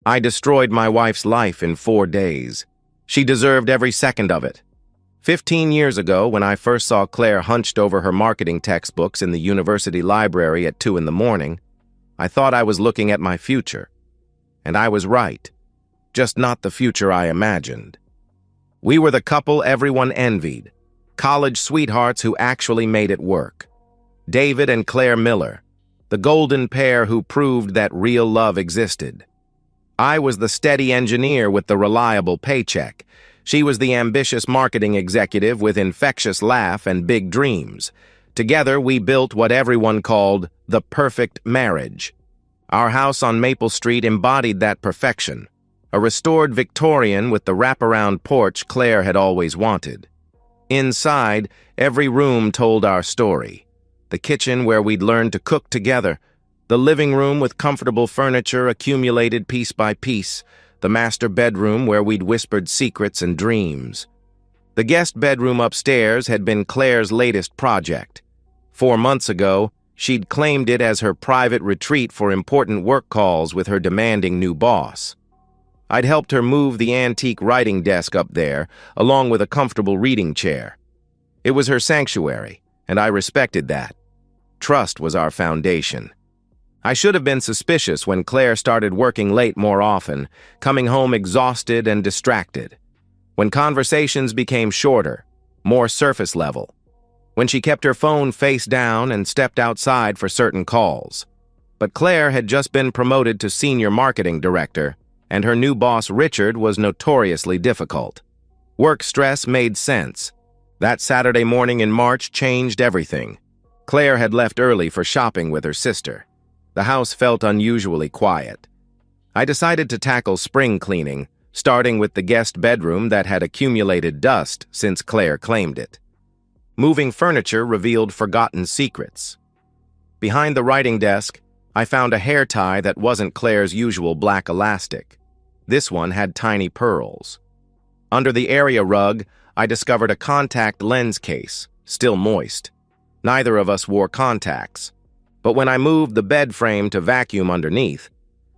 I destroyed my wife's life in 4 days. She deserved every second of it. 15 years ago, when I first saw Claire hunched over her marketing textbooks in the university library at 2 in the morning, I thought I was looking at my future. And I was right. Just not the future I imagined. We were the couple everyone envied. College sweethearts who actually made it work. David and Claire Miller, the golden pair who proved that real love existed. I was the steady engineer with the reliable paycheck. She was the ambitious marketing executive with infectious laugh and big dreams. Together, we built what everyone called the perfect marriage. Our house on Maple Street embodied that perfection, a restored Victorian with the wraparound porch Claire had always wanted. Inside, every room told our story. The kitchen where we'd learned to cook together, the living room with comfortable furniture accumulated piece by piece, the master bedroom where we'd whispered secrets and dreams. The guest bedroom upstairs had been Claire's latest project. 4 months ago, she'd claimed it as her private retreat for important work calls with her demanding new boss. I'd helped her move the antique writing desk up there, along with a comfortable reading chair. It was her sanctuary, and I respected that. Trust was our foundation. I should have been suspicious when Claire started working late more often, coming home exhausted and distracted. When conversations became shorter, more surface level. When she kept her phone face down and stepped outside for certain calls. But Claire had just been promoted to senior marketing director, and her new boss Richard was notoriously difficult. Work stress made sense. That Saturday morning in March changed everything. Claire had left early for shopping with her sister. The house felt unusually quiet. I decided to tackle spring cleaning, starting with the guest bedroom that had accumulated dust since Claire claimed it. Moving furniture revealed forgotten secrets. Behind the writing desk, I found a hair tie that wasn't Claire's usual black elastic. This one had tiny pearls. Under the area rug, I discovered a contact lens case, still moist. Neither of us wore contacts. But when I moved the bed frame to vacuum underneath,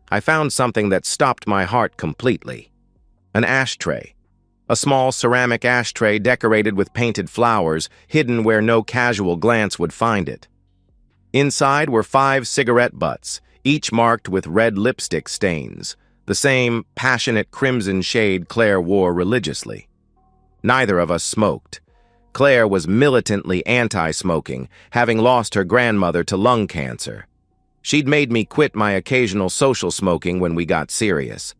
I found something that stopped my heart completely. An ashtray. A small ceramic ashtray decorated with painted flowers, hidden where no casual glance would find it. Inside were 5 cigarette butts, each marked with red lipstick stains, the same passionate crimson shade Claire wore religiously. Neither of us smoked. Claire was militantly anti-smoking, having lost her grandmother to lung cancer. She'd made me quit my occasional social smoking when we got serious.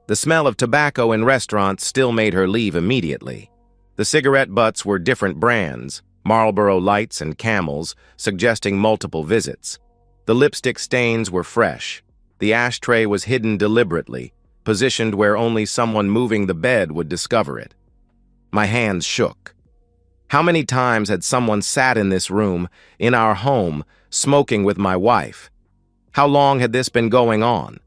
The smell of tobacco in restaurants still made her leave immediately. The cigarette butts were different brands, Marlboro Lights and Camels, suggesting multiple visits. The lipstick stains were fresh. The ashtray was hidden deliberately, positioned where only someone moving the bed would discover it. My hands shook. How many times had someone sat in this room, in our home, smoking with my wife? How long had this been going on?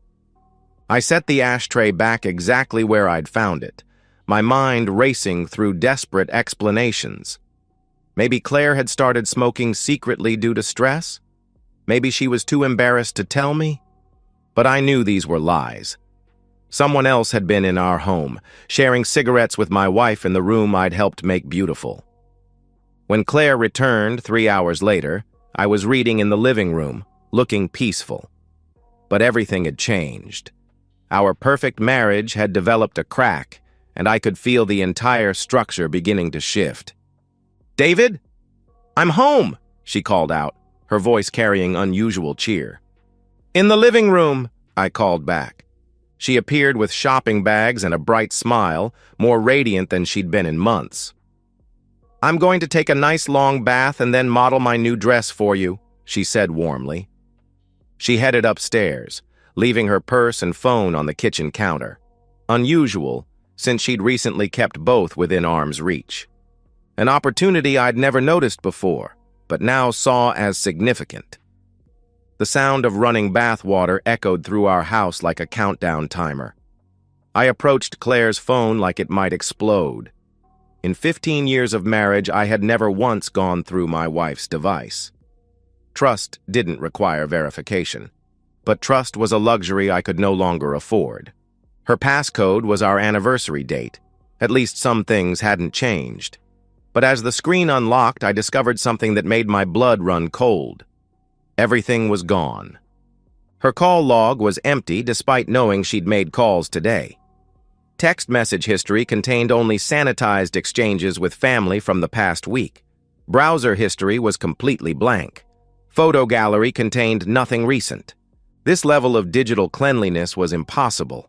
I set the ashtray back exactly where I'd found it, my mind racing through desperate explanations. Maybe Claire had started smoking secretly due to stress? Maybe she was too embarrassed to tell me? But I knew these were lies. Someone else had been in our home, sharing cigarettes with my wife in the room I'd helped make beautiful. When Claire returned 3 hours later, I was reading in the living room, looking peaceful. But everything had changed. Our perfect marriage had developed a crack, and I could feel the entire structure beginning to shift. "David? I'm home," she called out, her voice carrying unusual cheer. "In the living room," I called back. She appeared with shopping bags and a bright smile, more radiant than she'd been in months. "I'm going to take a nice long bath and then model my new dress for you," she said warmly. She headed upstairs, leaving her purse and phone on the kitchen counter. Unusual, since she'd recently kept both within arm's reach. An opportunity I'd never noticed before, but now saw as significant. The sound of running bath water echoed through our house like a countdown timer. I approached Claire's phone like it might explode. In 15 years of marriage, I had never once gone through my wife's device. Trust didn't require verification, but trust was a luxury I could no longer afford. Her passcode was our anniversary date. At least some things hadn't changed. But as the screen unlocked, I discovered something that made my blood run cold. Everything was gone. Her call log was empty despite knowing she'd made calls today. Text message history contained only sanitized exchanges with family from the past week. Browser history was completely blank. Photo gallery contained nothing recent. This level of digital cleanliness was impossible.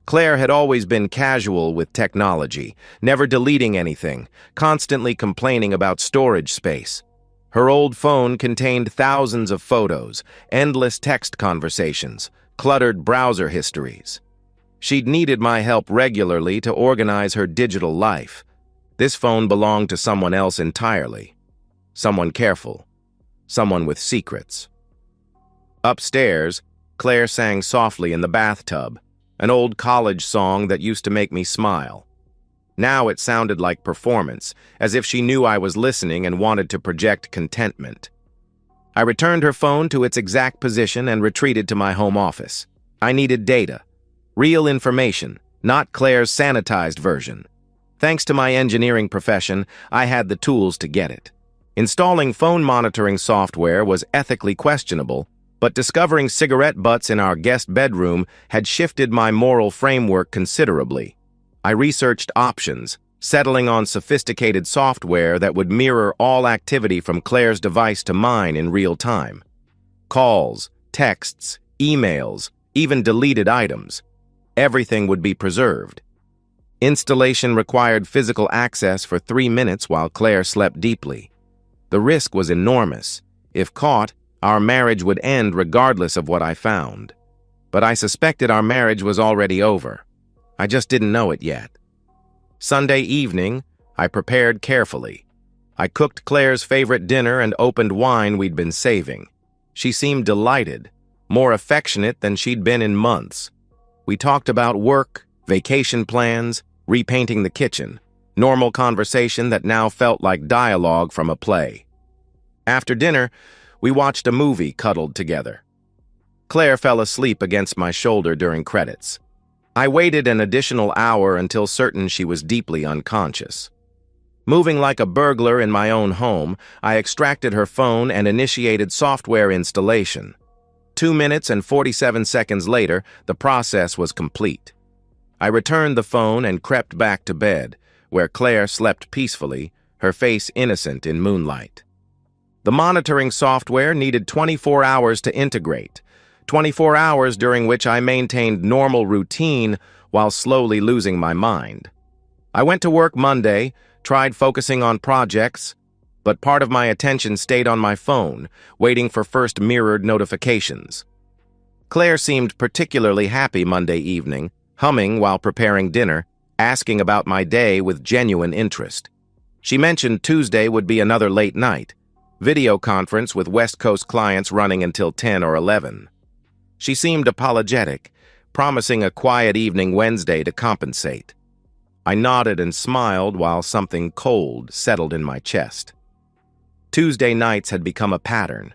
Claire had always been casual with technology, never deleting anything, constantly complaining about storage space. Her old phone contained thousands of photos, endless text conversations, cluttered browser histories. She'd needed my help regularly to organize her digital life. This phone belonged to someone else entirely. Someone careful. Someone with secrets. Upstairs, Claire sang softly in the bathtub, an old college song that used to make me smile. Now it sounded like performance, as if she knew I was listening and wanted to project contentment. I returned her phone to its exact position and retreated to my home office. I needed data. Real information, not Claire's sanitized version. Thanks to my engineering profession, I had the tools to get it. Installing phone monitoring software was ethically questionable, but discovering cigarette butts in our guest bedroom had shifted my moral framework considerably. I researched options, settling on sophisticated software that would mirror all activity from Claire's device to mine in real time. Calls, texts, emails, even deleted items. Everything would be preserved. Installation required physical access for 3 minutes while Claire slept deeply. The risk was enormous. If caught, our marriage would end regardless of what I found. But I suspected our marriage was already over. I just didn't know it yet. Sunday evening, I prepared carefully. I cooked Claire's favorite dinner and opened wine we'd been saving. She seemed delighted, more affectionate than she'd been in months. We talked about work, vacation plans, repainting the kitchen, normal conversation that now felt like dialogue from a play. After dinner, we watched a movie cuddled together. Claire fell asleep against my shoulder during credits. I waited an additional hour until certain she was deeply unconscious. Moving like a burglar in my own home, I extracted her phone and initiated software installation. 2 minutes and 47 seconds later, the process was complete. I returned the phone and crept back to bed, where Claire slept peacefully, her face innocent in moonlight. The monitoring software needed 24 hours to integrate, 24 hours during which I maintained normal routine while slowly losing my mind. I went to work Monday, tried focusing on projects, but part of my attention stayed on my phone, waiting for first mirrored notifications. Claire seemed particularly happy Monday evening, humming while preparing dinner, asking about my day with genuine interest. She mentioned Tuesday would be another late night, video conference with West Coast clients running until 10 or 11. She seemed apologetic, promising a quiet evening Wednesday to compensate. I nodded and smiled while something cold settled in my chest. Tuesday nights had become a pattern.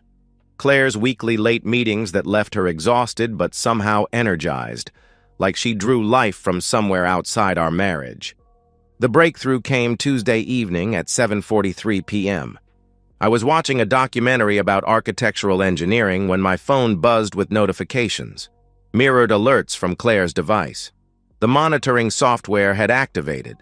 Claire's weekly late meetings that left her exhausted but somehow energized, like she drew life from somewhere outside our marriage. The breakthrough came Tuesday evening at 7:43 p.m. I was watching a documentary about architectural engineering when my phone buzzed with notifications, mirrored alerts from Claire's device. The monitoring software had activated.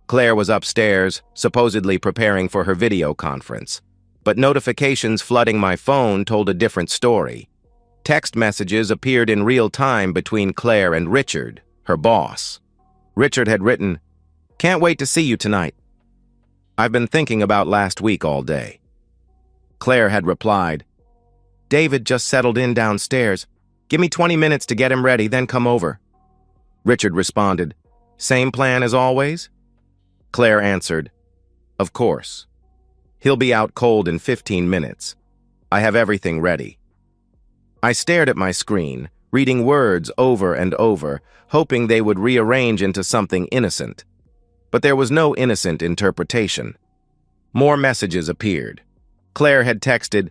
Claire was upstairs, supposedly preparing for her video conference. But notifications flooding my phone told a different story. Text messages appeared in real time between Claire and Richard, her boss. Richard had written, "Can't wait to see you tonight. I've been thinking about last week all day." Claire had replied, "David just settled in downstairs. Give me 20 minutes to get him ready, then come over." Richard responded, "Same plan as always?" Claire answered, "Of course. He'll be out cold in 15 minutes. I have everything ready." I stared at my screen, reading words over and over, hoping they would rearrange into something innocent. But there was no innocent interpretation. More messages appeared. Claire had texted,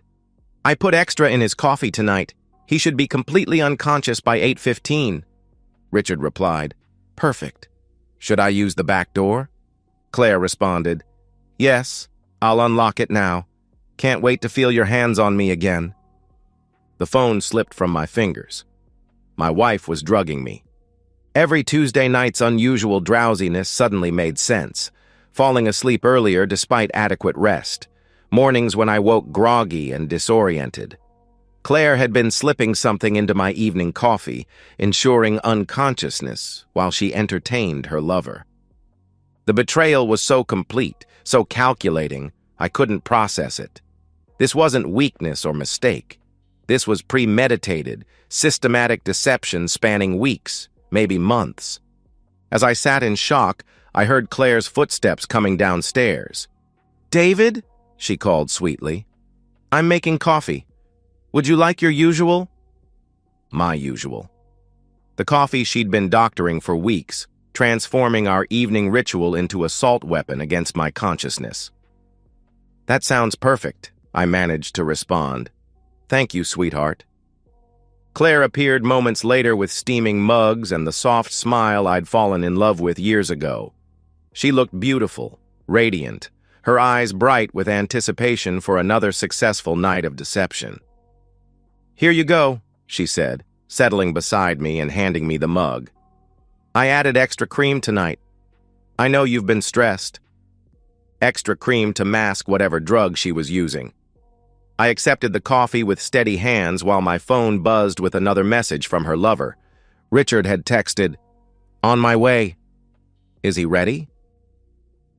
"I put extra in his coffee tonight. He should be completely unconscious by 8:15. Richard replied, Perfect. Should I use the back door? Claire responded, Yes, I'll unlock it now. Can't wait to feel your hands on me again. The phone slipped from my fingers. My wife was drugging me. Every Tuesday night's unusual drowsiness suddenly made sense. Falling asleep earlier despite adequate rest. Mornings when I woke groggy and disoriented. Claire had been slipping something into my evening coffee, ensuring unconsciousness while she entertained her lover. The betrayal was so complete, so calculating, I couldn't process it. This wasn't weakness or mistake. This was premeditated, systematic deception spanning weeks, maybe months. As I sat in shock, I heard Claire's footsteps coming downstairs. "David?" she called sweetly. "I'm making coffee. Would you like your usual?" My usual. The coffee she'd been doctoring for weeks, transforming our evening ritual into assault weapon against my consciousness. "That sounds perfect," I managed to respond. "Thank you, sweetheart." Claire appeared moments later with steaming mugs and the soft smile I'd fallen in love with years ago. She looked beautiful, radiant, her eyes bright with anticipation for another successful night of deception. "Here you go," she said, settling beside me and handing me the mug. "I added extra cream tonight. I know you've been stressed." Extra cream to mask whatever drug she was using. I accepted the coffee with steady hands while my phone buzzed with another message from her lover. Richard had texted, "On my way. Is he ready?"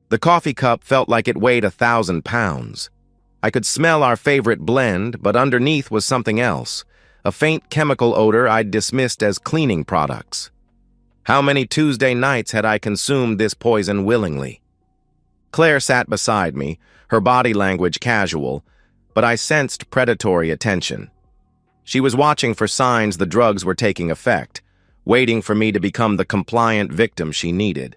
The coffee cup felt like it weighed 1,000 pounds. I could smell our favorite blend, but underneath was something else, a faint chemical odor I'd dismissed as cleaning products. How many Tuesday nights had I consumed this poison willingly? Claire sat beside me, her body language casual, but I sensed predatory attention. She was watching for signs the drugs were taking effect, waiting for me to become the compliant victim she needed.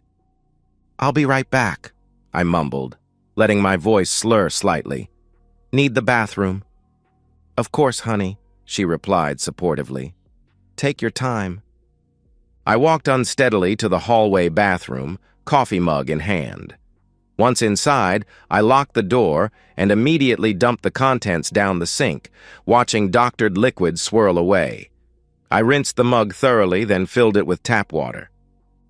"I'll be right back," I mumbled, letting my voice slur slightly. "Need the bathroom." "Of course, honey," she replied supportively. "Take your time." I walked unsteadily to the hallway bathroom, coffee mug in hand. Once inside, I locked the door and immediately dumped the contents down the sink, watching doctored liquid swirl away. I rinsed the mug thoroughly, then filled it with tap water.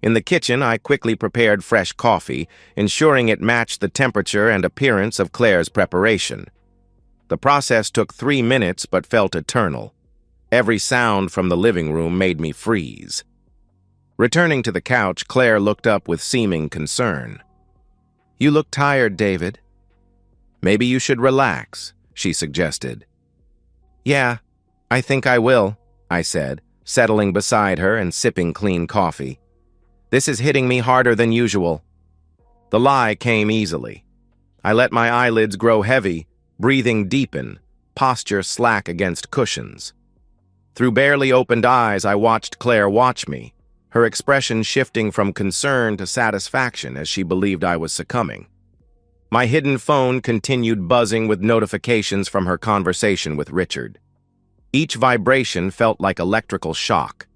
In the kitchen, I quickly prepared fresh coffee, ensuring it matched the temperature and appearance of Claire's preparation. The process took 3 minutes but felt eternal. Every sound from the living room made me freeze. Returning to the couch, Claire looked up with seeming concern. "You look tired, David." "Maybe you should relax," she suggested. "Yeah, I think I will," I said, settling beside her and sipping clean coffee. "This is hitting me harder than usual." The lie came easily. I let my eyelids grow heavy, breathing deepen, posture slack against cushions. Through barely opened eyes, I watched Claire watch me, her expression shifting from concern to satisfaction as she believed I was succumbing. My hidden phone continued buzzing with notifications from her conversation with Richard. Each vibration felt like electrical shock.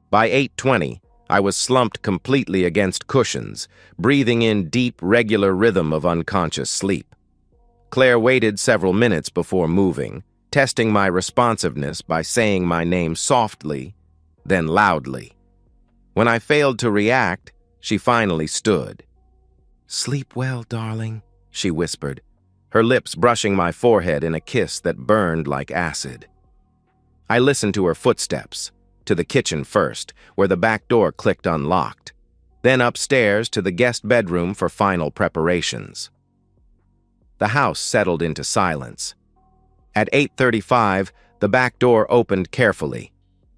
By 8:20, I was slumped completely against cushions, breathing in deep, regular rhythm of unconscious sleep. Claire waited several minutes before moving, testing my responsiveness by saying my name softly, then loudly. When I failed to react, she finally stood. "Sleep well, darling," she whispered, her lips brushing my forehead in a kiss that burned like acid. I listened to her footsteps, to the kitchen first, where the back door clicked unlocked, then upstairs to the guest bedroom for final preparations. The house settled into silence. At 8:35, the back door opened carefully.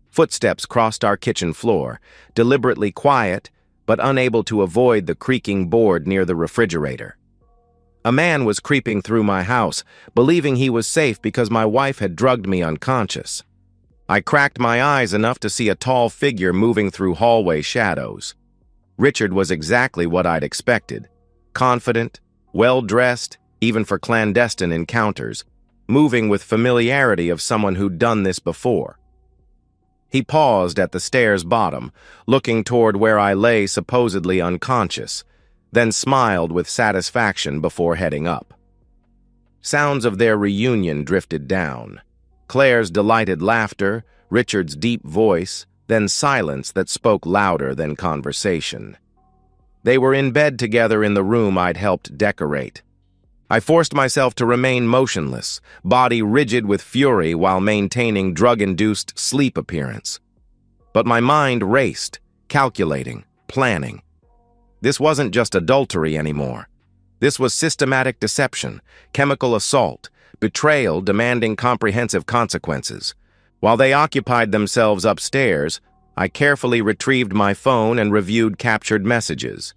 Footsteps crossed our kitchen floor, deliberately quiet, but unable to avoid the creaking board near the refrigerator. A man was creeping through my house, believing he was safe because my wife had drugged me unconscious. I cracked my eyes enough to see a tall figure moving through hallway shadows. Richard was exactly what I'd expected. Confident, well-dressed, even for clandestine encounters, moving with familiarity of someone who'd done this before. He paused at the stairs' bottom, looking toward where I lay supposedly unconscious, then smiled with satisfaction before heading up. Sounds of their reunion drifted down. Claire's delighted laughter, Richard's deep voice, then silence that spoke louder than conversation. They were in bed together in the room I'd helped decorate. I forced myself to remain motionless, body rigid with fury while maintaining drug-induced sleep appearance. But my mind raced, calculating, planning. This wasn't just adultery anymore. This was systematic deception, chemical assault, betrayal demanding comprehensive consequences. While they occupied themselves upstairs, I carefully retrieved my phone and reviewed captured messages.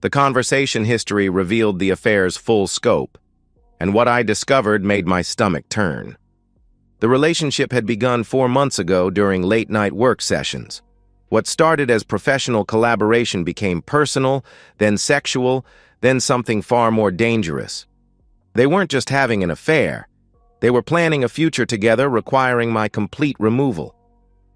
The conversation history revealed the affair's full scope, and what I discovered made my stomach turn. The relationship had begun 4 months ago during late-night work sessions. What started as professional collaboration became personal, then sexual, then something far more dangerous. They weren't just having an affair. They were planning a future together requiring my complete removal.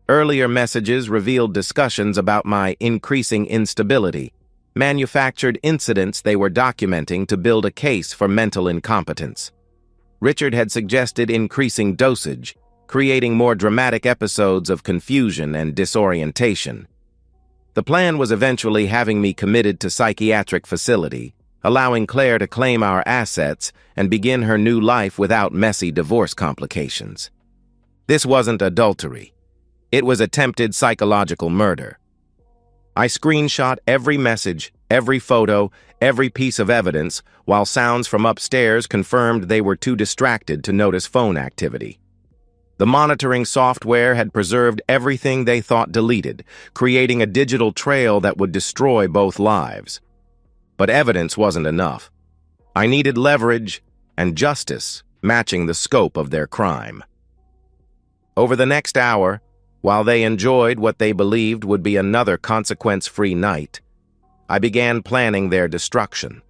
Earlier messages revealed discussions about my increasing instability, manufactured incidents they were documenting to build a case for mental incompetence. Richard had suggested increasing dosage, creating more dramatic episodes of confusion and disorientation. The plan was eventually having me committed to psychiatric facility, allowing Claire to claim our assets and begin her new life without messy divorce complications. This wasn't adultery. It was attempted psychological murder. I screenshot every message, every photo, every piece of evidence, while sounds from upstairs confirmed they were too distracted to notice phone activity. The monitoring software had preserved everything they thought deleted, creating a digital trail that would destroy both lives. But evidence wasn't enough. I needed leverage and justice matching the scope of their crime. Over the next hour, while they enjoyed what they believed would be another consequence-free night, I began planning their destruction.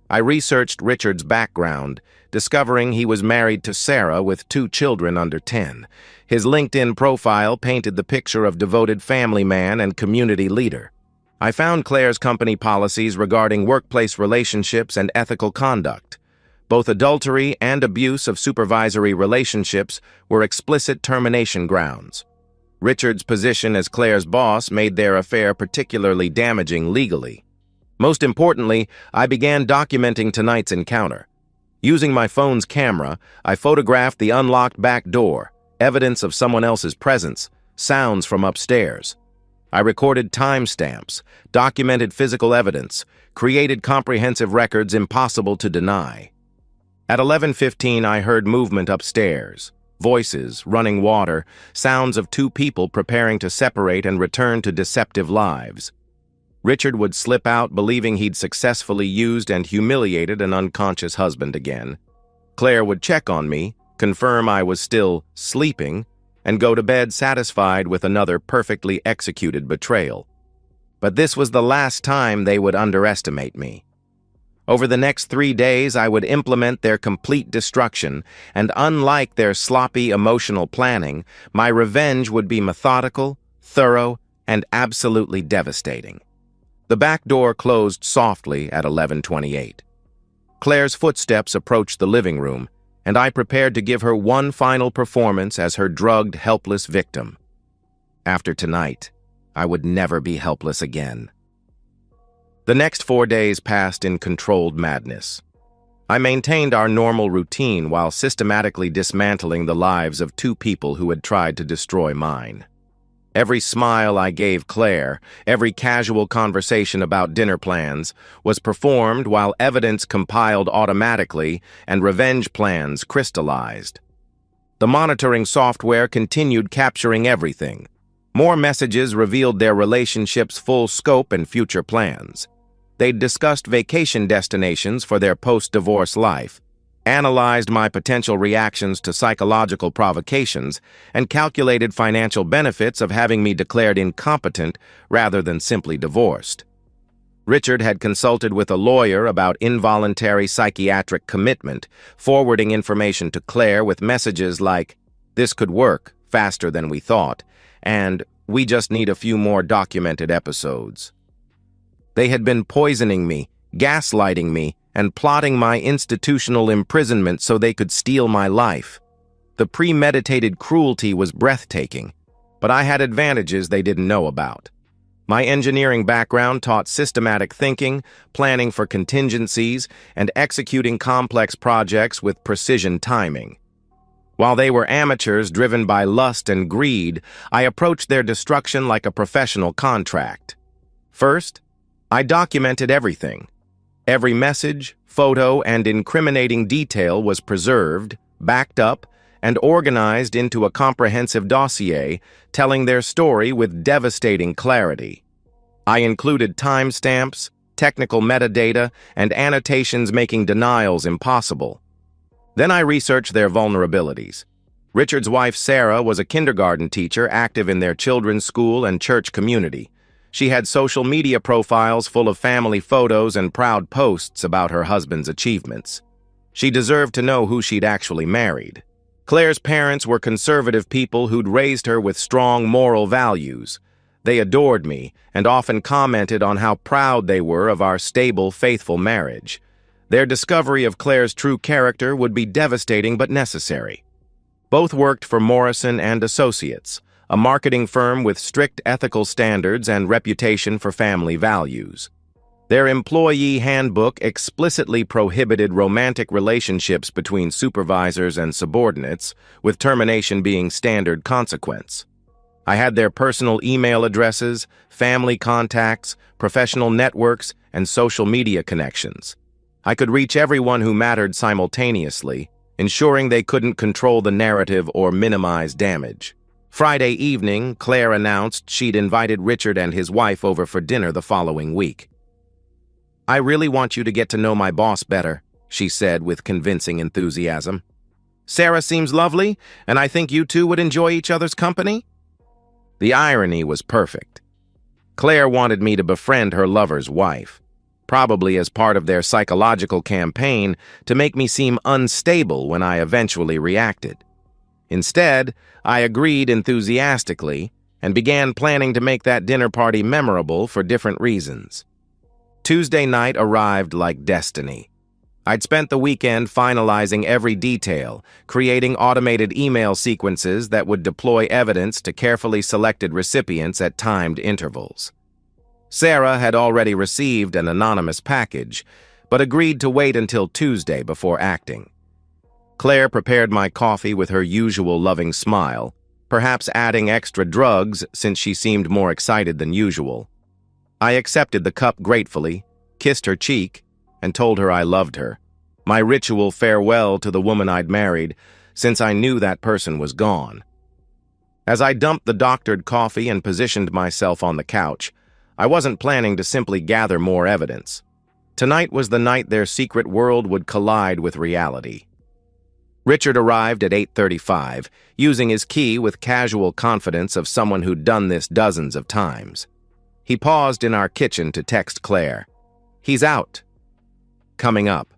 I researched Richard's background, discovering he was married to Sarah with 2 children under 10. His LinkedIn profile painted the picture of devoted family man and community leader. I found Claire's company policies regarding workplace relationships and ethical conduct. Both adultery and abuse of supervisory relationships were explicit termination grounds. Richard's position as Claire's boss made their affair particularly damaging legally. Most importantly, I began documenting tonight's encounter. Using my phone's camera, I photographed the unlocked back door, evidence of someone else's presence, sounds from upstairs. I recorded timestamps, documented physical evidence, created comprehensive records impossible to deny. At 11:15, I heard movement upstairs. Voices, running water, sounds of 2 people preparing to separate and return to deceptive lives. Richard would slip out believing he'd successfully used and humiliated an unconscious husband again. Claire would check on me, confirm I was still sleeping, and go to bed satisfied with another perfectly executed betrayal. But this was the last time they would underestimate me. Over the next 3 days, I would implement their complete destruction, and unlike their sloppy emotional planning, my revenge would be methodical, thorough, and absolutely devastating. The back door closed softly at 11:28. Claire's footsteps approached the living room, and I prepared to give her one final performance as her drugged, helpless victim. After tonight, I would never be helpless again. The next 4 days passed in controlled madness. I maintained our normal routine while systematically dismantling the lives of 2 people who had tried to destroy mine. Every smile I gave Claire, every casual conversation about dinner plans, was performed while evidence compiled automatically and revenge plans crystallized. The monitoring software continued capturing everything. More messages revealed their relationship's full scope and future plans. They'd discussed vacation destinations for their post-divorce life, analyzed my potential reactions to psychological provocations, and calculated financial benefits of having me declared incompetent rather than simply divorced. Richard had consulted with a lawyer about involuntary psychiatric commitment, forwarding information to Claire with messages like, "This could work faster than we thought," and "We just need a few more documented episodes." They had been poisoning me, gaslighting me, and plotting my institutional imprisonment so they could steal my life. The premeditated cruelty was breathtaking, but I had advantages they didn't know about. My engineering background taught systematic thinking, planning for contingencies, and executing complex projects with precision timing. While they were amateurs driven by lust and greed, I approached their destruction like a professional contract. First, I documented everything. Every message, photo, and incriminating detail was preserved, backed up, and organized into a comprehensive dossier telling their story with devastating clarity. I included timestamps, technical metadata, and annotations making denials impossible. Then I researched their vulnerabilities. Richard's wife, Sarah, was a kindergarten teacher active in their children's school and church community. She had social media profiles full of family photos and proud posts about her husband's achievements. She deserved to know who she'd actually married. Claire's parents were conservative people who'd raised her with strong moral values. They adored me and often commented on how proud they were of our stable, faithful marriage. Their discovery of Claire's true character would be devastating but necessary. Both worked for Morrison and Associates, a marketing firm with strict ethical standards and reputation for family values. Their employee handbook explicitly prohibited romantic relationships between supervisors and subordinates, with termination being standard consequence. I had their personal email addresses, family contacts, professional networks, and social media connections. I could reach everyone who mattered simultaneously, ensuring they couldn't control the narrative or minimize damage. Friday evening, Claire announced she'd invited Richard and his wife over for dinner the following week. "I really want you to get to know my boss better," she said with convincing enthusiasm. "Sarah seems lovely, and I think you two would enjoy each other's company." The irony was perfect. Claire wanted me to befriend her lover's wife, probably as part of their psychological campaign to make me seem unstable when I eventually reacted. Instead, I agreed enthusiastically and began planning to make that dinner party memorable for different reasons. Tuesday night arrived like destiny. I'd spent the weekend finalizing every detail, creating automated email sequences that would deploy evidence to carefully selected recipients at timed intervals. Sarah had already received an anonymous package, but agreed to wait until Tuesday before acting. Claire prepared my coffee with her usual loving smile, perhaps adding extra drugs since she seemed more excited than usual. I accepted the cup gratefully, kissed her cheek, and told her I loved her, my ritual farewell to the woman I'd married, since I knew that person was gone. As I dumped the doctored coffee and positioned myself on the couch, I wasn't planning to simply gather more evidence. Tonight was the night their secret world would collide with reality. Richard arrived at 8:35, using his key with casual confidence of someone who'd done this dozens of times. He paused in our kitchen to text Claire. "He's out." Coming up.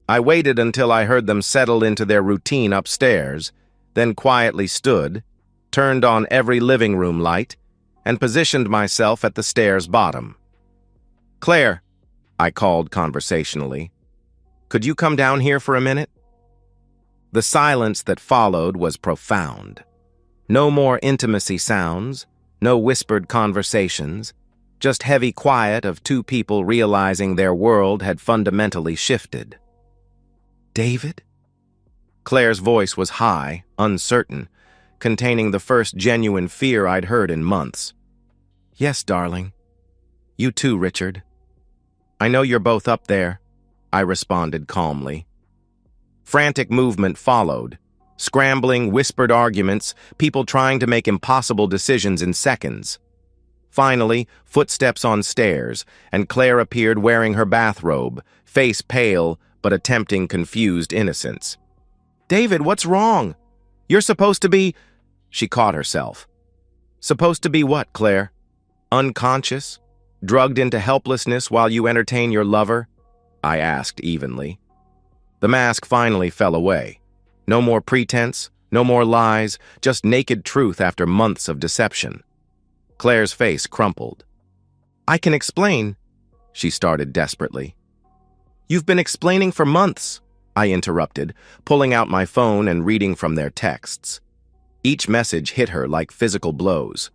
I waited until I heard them settle into their routine upstairs, then quietly stood, turned on every living room light, and positioned myself at the stairs' bottom. "Claire," I called conversationally, "could you come down here for a minute?" The silence that followed was profound. No more intimacy sounds, no whispered conversations, just heavy quiet of two people realizing their world had fundamentally shifted. "David?" Claire's voice was high, uncertain, containing the first genuine fear I'd heard in months. "Yes, darling. You too, Richard." "I know you're both up there," I responded calmly. Frantic movement followed. Scrambling, whispered arguments, people trying to make impossible decisions in seconds. Finally, footsteps on stairs, and Claire appeared wearing her bathrobe, face pale, but attempting confused innocence. "David, what's wrong? You're supposed to be—" She caught herself. "Supposed to be what, Claire? Unconscious? Drugged into helplessness while you entertain your lover?" I asked evenly. The mask finally fell away. No more pretense, No more lies, just naked truth after months of deception. Claire's face crumpled. "I can explain," she started desperately. "You've been explaining for months," I interrupted, pulling out my phone and reading from their texts. Each message hit her like physical blows.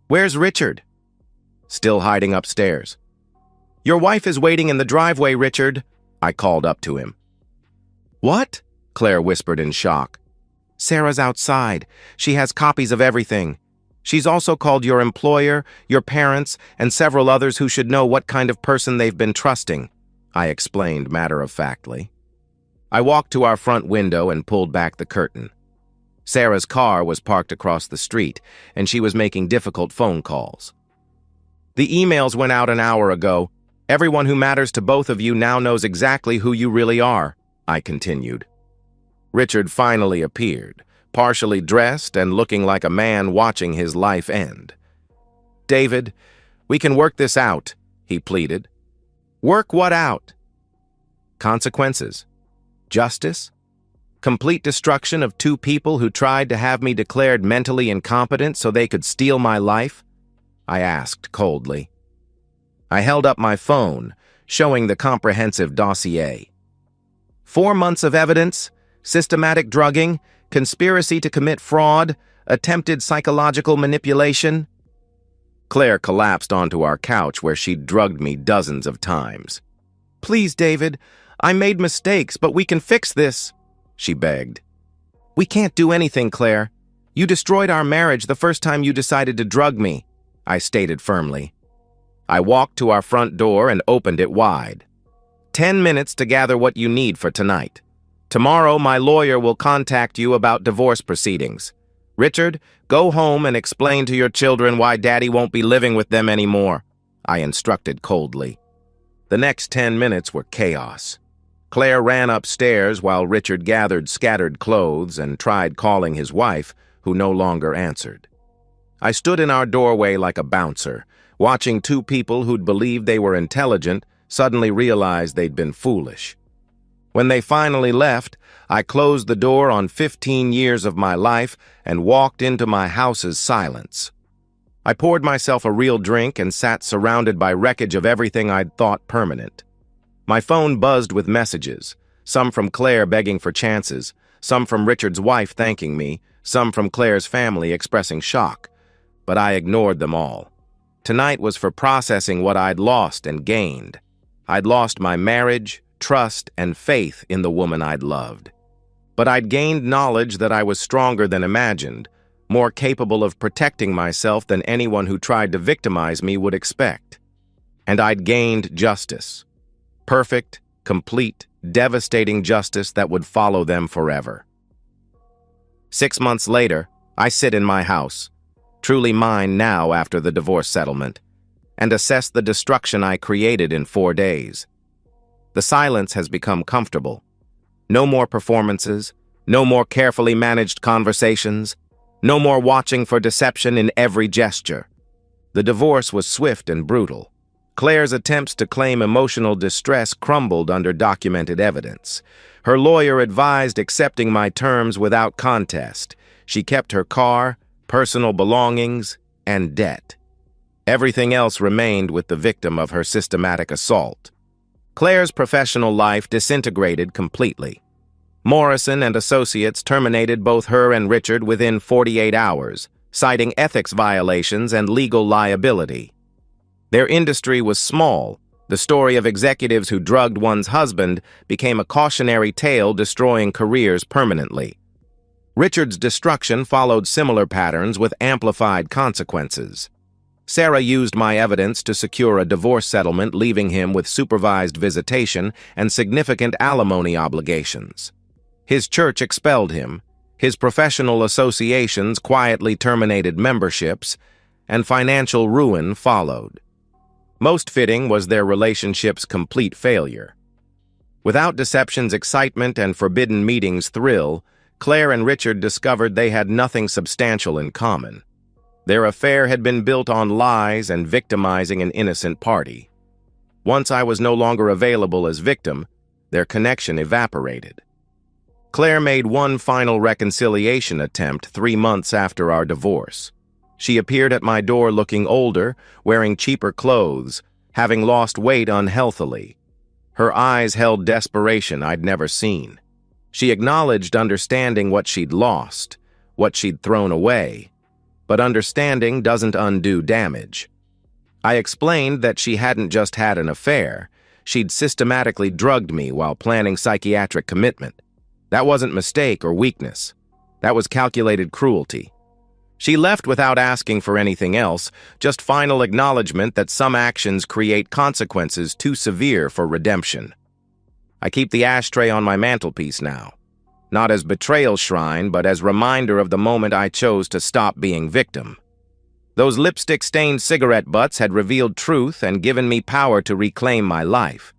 "Where's Richard?" "Still hiding upstairs." "Your wife is waiting in the driveway, Richard," I called up to him. "What?" Claire whispered in shock. "Sarah's outside. She has copies of everything. She's also called your employer, your parents, and several others who should know what kind of person they've been trusting," I explained matter-of-factly. I walked to our front window and pulled back the curtain. Sarah's car was parked across the street, and she was making difficult phone calls. "The emails went out an hour ago. Everyone who matters to both of you now knows exactly who you really are," I continued. Richard finally appeared, partially dressed and looking like a man watching his life end. "David, we can work this out," he pleaded. "Work what out?" "Consequences. Justice? Complete destruction of two people who tried to have me declared mentally incompetent so they could steal my life?" I asked coldly. I held up my phone, showing the comprehensive dossier. 4 months of evidence, systematic drugging, conspiracy to commit fraud, attempted psychological manipulation. Claire collapsed onto our couch where she'd drugged me dozens of times. "Please, David, I made mistakes, but we can fix this," she begged. "We can't do anything, Claire. You destroyed our marriage the first time you decided to drug me," I stated firmly. I walked to our front door and opened it wide. 10 minutes to gather what you need for tonight. Tomorrow, my lawyer will contact you about divorce proceedings. Richard, go home and explain to your children why Daddy won't be living with them anymore," I instructed coldly. The next 10 minutes were chaos. Claire ran upstairs while Richard gathered scattered clothes and tried calling his wife, who no longer answered. I stood in our doorway like a bouncer, watching two people who'd believed they were intelligent suddenly realize they'd been foolish. When they finally left, I closed the door on 15 years of my life and walked into my house's silence. I poured myself a real drink and sat surrounded by wreckage of everything I'd thought permanent. My phone buzzed with messages, some from Claire begging for chances, some from Richard's wife thanking me, some from Claire's family expressing shock, but I ignored them all. Tonight was for processing what I'd lost and gained. I'd lost my marriage, trust, and faith in the woman I'd loved. But I'd gained knowledge that I was stronger than imagined, more capable of protecting myself than anyone who tried to victimize me would expect. And I'd gained justice. Perfect, complete, devastating justice that would follow them forever. 6 months later, I sit in my house, truly mine now after the divorce settlement, and assess the destruction I created in 4 days. The silence has become comfortable. No more performances, no more carefully managed conversations, no more watching for deception in every gesture. The divorce was swift and brutal. Claire's attempts to claim emotional distress crumbled under documented evidence. Her lawyer advised accepting my terms without contest. She kept her car, personal belongings, and debt. Everything else remained with the victim of her systematic assault. Claire's professional life disintegrated completely. Morrison and Associates terminated both her and Richard within 48 hours, citing ethics violations and legal liability. Their industry was small. The story of executives who drugged one's husband became a cautionary tale destroying careers permanently. Richard's destruction followed similar patterns with amplified consequences. Sarah used my evidence to secure a divorce settlement, leaving him with supervised visitation and significant alimony obligations. His church expelled him, his professional associations quietly terminated memberships, and financial ruin followed. Most fitting was their relationship's complete failure. Without deception's excitement and forbidden meetings' thrill, Claire and Richard discovered they had nothing substantial in common. Their affair had been built on lies and victimizing an innocent party. Once I was no longer available as victim, their connection evaporated. Claire made one final reconciliation attempt 3 months after our divorce. She appeared at my door looking older, wearing cheaper clothes, having lost weight unhealthily. Her eyes held desperation I'd never seen. She acknowledged understanding what she'd lost, what she'd thrown away. But understanding doesn't undo damage. I explained that she hadn't just had an affair, she'd systematically drugged me while planning psychiatric commitment. That wasn't mistake or weakness. That was calculated cruelty. She left without asking for anything else, just final acknowledgement that some actions create consequences too severe for redemption. I keep the ashtray on my mantelpiece now, not as betrayal shrine, but as reminder of the moment I chose to stop being victim. Those lipstick-stained cigarette butts had revealed truth and given me power to reclaim my life.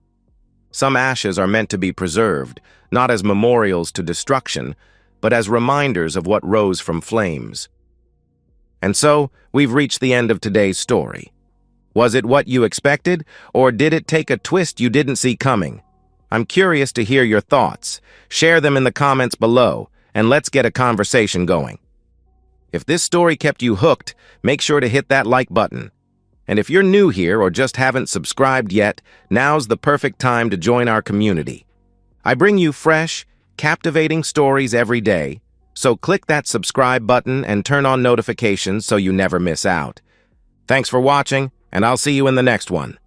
Some ashes are meant to be preserved, not as memorials to destruction, but as reminders of what rose from flames. And so, we've reached the end of today's story. Was it what you expected, or did it take a twist you didn't see coming? I'm curious to hear your thoughts. Share them in the comments below, and let's get a conversation going. If this story kept you hooked, make sure to hit that like button. And if you're new here or just haven't subscribed yet, now's the perfect time to join our community. I bring you fresh, captivating stories every day, so click that subscribe button and turn on notifications so you never miss out. Thanks for watching, and I'll see you in the next one.